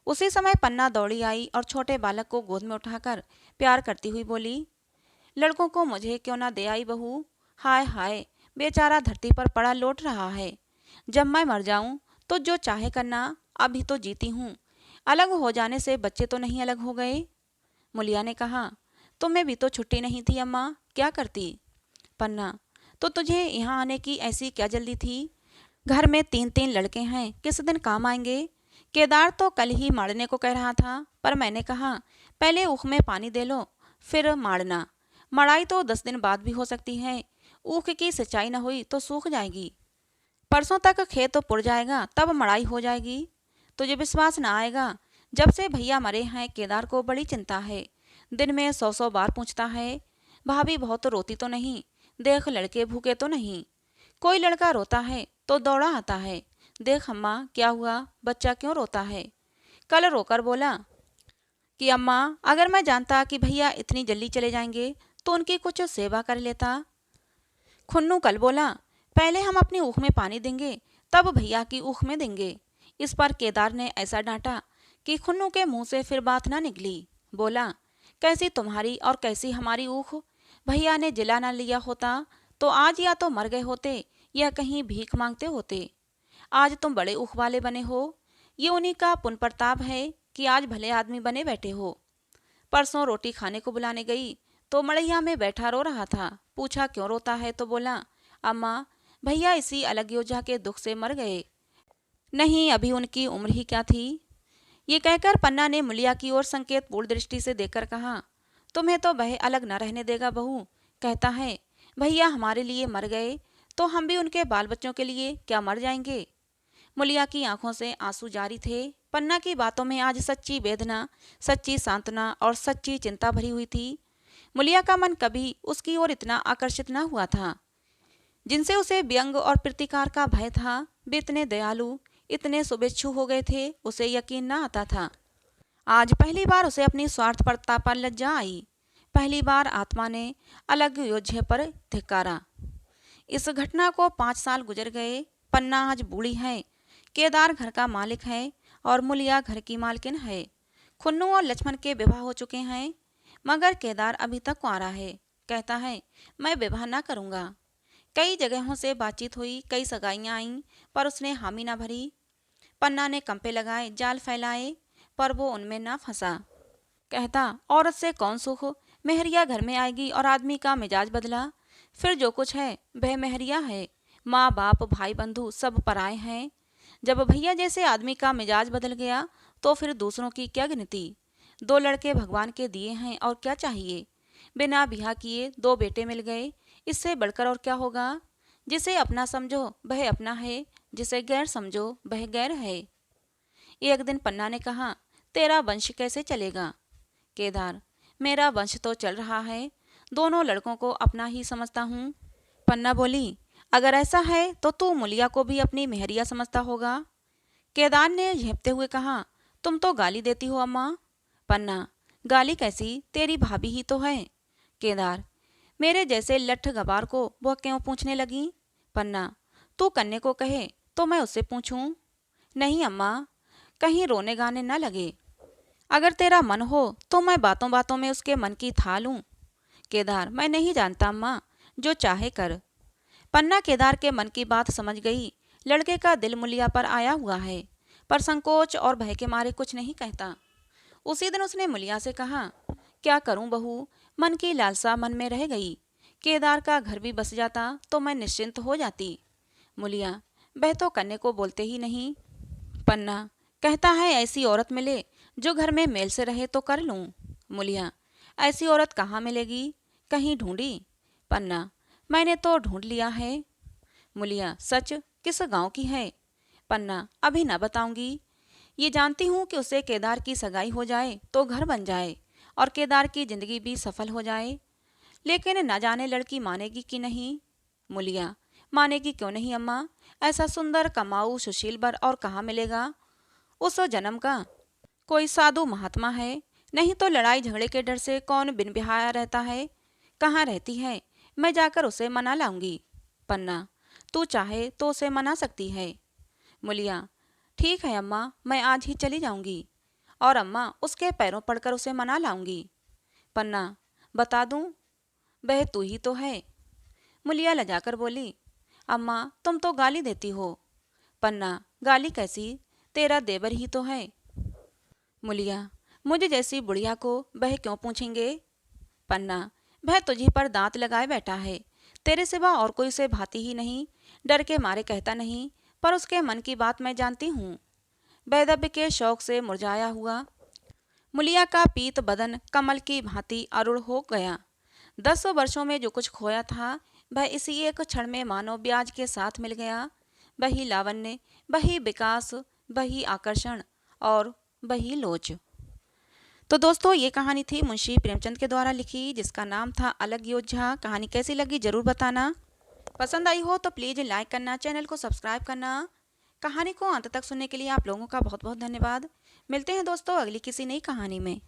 उसी समय पन्ना दौड़ी आई और छोटे बालक को गोद में उठाकर प्यार करती हुई बोली, लड़कों को मुझे क्यों ना दे आई बहू। हाय हाय, बेचारा धरती पर पड़ा लौट रहा है। जब मैं मर जाऊं तो जो चाहे करना, अभी तो जीती हूँ। अलग हो जाने से बच्चे तो नहीं अलग हो गए? मुलिया ने कहा, तुम्हें भी तो छुट्टी नहीं थी अम्मा, क्या करती? पन्ना, तो तुझे यहाँ आने की ऐसी क्या जल्दी थी? घर में 3-3 लड़के हैं, किस दिन काम आएंगे? केदार तो कल ही मारने को कह रहा था, पर मैंने कहा पहले ऊख में पानी दे लो, फिर मारना। मड़ाई तो 10 दिन बाद भी हो सकती है। ऊख की सिंचाई न हुई तो सूख जाएगी। परसों तक खेत तो पुड़ जाएगा, तब मड़ाई हो जाएगी। तुझे विश्वास ना आएगा, जब से भैया मरे हैं केदार को बड़ी चिंता है। दिन में 100-100 बार पूछता है, भाभी बहुत रोती तो नहीं, देख लड़के भूखे तो नहीं। कोई लड़का रोता है तो दौड़ा आता है, देख अम्मा क्या हुआ, बच्चा क्यों रोता है? कल रोकर बोला कि अम्मा, अगर मैं जानता कि भैया इतनी जल्दी चले जाएंगे तो उनकी कुछ सेवा कर लेता। खुन्नू कल बोला, पहले हम अपनी ऊख में पानी देंगे, तब भैया की ऊख में देंगे। इस पर केदार ने ऐसा डांटा कि खुन्नू के मुंह से फिर बात ना निकली। बोला, कैसी तुम्हारी और कैसी हमारी ऊख? भैया ने जिला ना लिया होता तो आज या तो मर गए होते या कहीं भीख मांगते होते। आज तुम बड़े ऊख वाले बने हो, ये उन्हीं का पुण्य प्रताप है कि आज भले आदमी बने बैठे हो। परसों रोटी खाने को बुलाने गई तो मड़ैया में बैठा रो रहा था। पूछा क्यों रोता है तो बोला, अम्मा, भैया इसी अलग योजना के दुख से मर गए। नहीं, अभी उनकी उम्र ही क्या थी। ये कहकर पन्ना ने मुलिया की ओर संकेत पूर्ण दृष्टि से देखकर कहा, तुम्हें तो वह अलग न रहने देगा बहू। कहता है भैया हमारे लिए मर गए तो हम भी उनके बाल बच्चों के लिए क्या मर जाएंगे? मुलिया की आंखों से आंसू जारी थे। पन्ना की बातों में आज सच्ची वेदना, सच्ची सांत्वना और सच्ची चिंता भरी हुई थी। मुलिया का मन कभी उसकी ओर इतना आकर्षित न हुआ था। जिनसे उसे व्यंग और प्रतिकार का भय था, वे इतने दयालु, इतने शुभेच्छु हो गए थे, उसे यकीन न आता था। आज पहली बार उसे अपनी स्वार्थपरता पर लज्जा आई। पहली बार आत्मा ने अलग योज्य पर धिक्कारा। इस घटना को 5 साल गुजर गए। पन्ना आज बूढ़ी है, केदार घर का मालिक है और मुलिया घर की मालकिन है। खुन्नू और लक्ष्मण के विवाह हो चुके हैं, मगर केदार अभी तक कुंवारा है। कहता है मैं विवाह ना करूंगा। कई जगहों से बातचीत हुई, कई सगाइयां आईं, पर उसने हामी ना भरी। पन्ना ने कंपे लगाए, जाल फैलाए, पर वो उनमें ना फंसा। कहता औरत से कौन सुख, मेहरिया घर में आएगी और आदमी का मिजाज बदला, फिर जो कुछ है वह मेहरिया है। माँ बाप भाई बंधु सब पराए हैं। जब भैया जैसे आदमी का मिजाज बदल गया तो फिर दूसरों की क्या गिनती। 2 लड़के भगवान के दिए हैं और क्या चाहिए। बिना ब्याह किए 2 बेटे मिल गए, इससे बढ़कर और क्या होगा। जिसे अपना समझो वह अपना है, जिसे गैर समझो वह गैर है। एक दिन पन्ना ने कहा, तेरा वंश कैसे चलेगा? केदार, मेरा वंश तो चल रहा है, दोनों लड़कों को अपना ही समझता हूँ। पन्ना बोली, अगर ऐसा है तो तू मुलिया को भी अपनी मेहरिया समझता होगा। केदार ने झेपते हुए कहा, तुम तो गाली देती हो अम्मा। पन्ना, गाली कैसी, तेरी भाभी ही तो है। केदार, मेरे जैसे लठ गवार को वह क्यों पूछने लगी? पन्ना, तू कन्ने को कहे तो मैं उससे पूछूं? नहीं अम्मा, कहीं रोने गाने न लगे। अगर तेरा मन हो तो मैं बातों बातों में उसके मन की था लूं। केदार, मैं नहीं जानता अम्मा, जो चाहे कर। पन्ना केदार के मन की बात समझ गई। लड़के का दिल मुलिया पर आया हुआ है, पर संकोच और भय के मारे कुछ नहीं कहता। उसी दिन उसने मुलिया से कहा, क्या करूं बहू, मन की लालसा मन में रह गई। केदार का घर भी बस जाता तो मैं निश्चिंत हो जाती। मुलिया, वह तो कन्ने को बोलते ही नहीं। पन्ना, कहता है ऐसी औरत मिले जो घर में मेल से रहे तो कर लूं। मुलिया, ऐसी औरत कहाँ मिलेगी, कहीं ढूंढी? पन्ना, मैंने तो ढूंढ लिया है। मुलिया, सच, किस गांव की है? पन्ना, अभी न बताऊंगी। ये जानती हूँ कि उसे केदार की सगाई हो जाए तो घर बन जाए और केदार की जिंदगी भी सफल हो जाए, लेकिन न जाने लड़की मानेगी कि नहीं। मुलिया, मानेगी क्यों नहीं अम्मा, ऐसा सुंदर कमाऊ सुशील बर और कहाँ मिलेगा उस जन्म का। कोई साधु महात्मा है, नहीं तो लड़ाई झगड़े के डर से कौन बिन ब्याहा रहता है। कहाँ रहती है, मैं जाकर उसे मना लाऊंगी। पन्ना, तू चाहे तो उसे मना सकती है। मुलिया, ठीक है अम्मा, मैं आज ही चली जाऊंगी और अम्मा उसके पैरों पड़कर उसे मना लाऊंगी। पन्ना, बता दूं, वह तू ही तो है। मुलिया लजाकर बोली, अम्मा तुम तो गाली देती हो। पन्ना, गाली कैसी, तेरा देवर ही तो है। मूलिया, मुझे जैसी बुढ़िया को वह क्यों पूछेंगे? पन्ना, वह तुझी पर दांत लगाए बैठा है, तेरे सिवा और कोई उसे भाती ही नहीं, डर के मारे कहता नहीं, पर उसके मन की बात मैं जानती हूँ। वैदव्य के शौक से मुरझाया हुआ मुलिया का पीत बदन कमल की भांति अरुण हो गया। 10 वर्षों में जो कुछ खोया था, वह इसी एक क्षण में मानो ब्याज के साथ मिल गया। वही लावण्य, वही विकास, वही आकर्षण और वही लोच। तो दोस्तों, ये कहानी थी मुंशी प्रेमचंद के द्वारा लिखी, जिसका नाम था अलग योद्धा। कहानी कैसी लगी जरूर बताना। पसंद आई हो तो प्लीज़ लाइक करना, चैनल को सब्सक्राइब करना। कहानी को अंत तक सुनने के लिए आप लोगों का बहुत बहुत धन्यवाद। मिलते हैं दोस्तों अगली किसी नई कहानी में।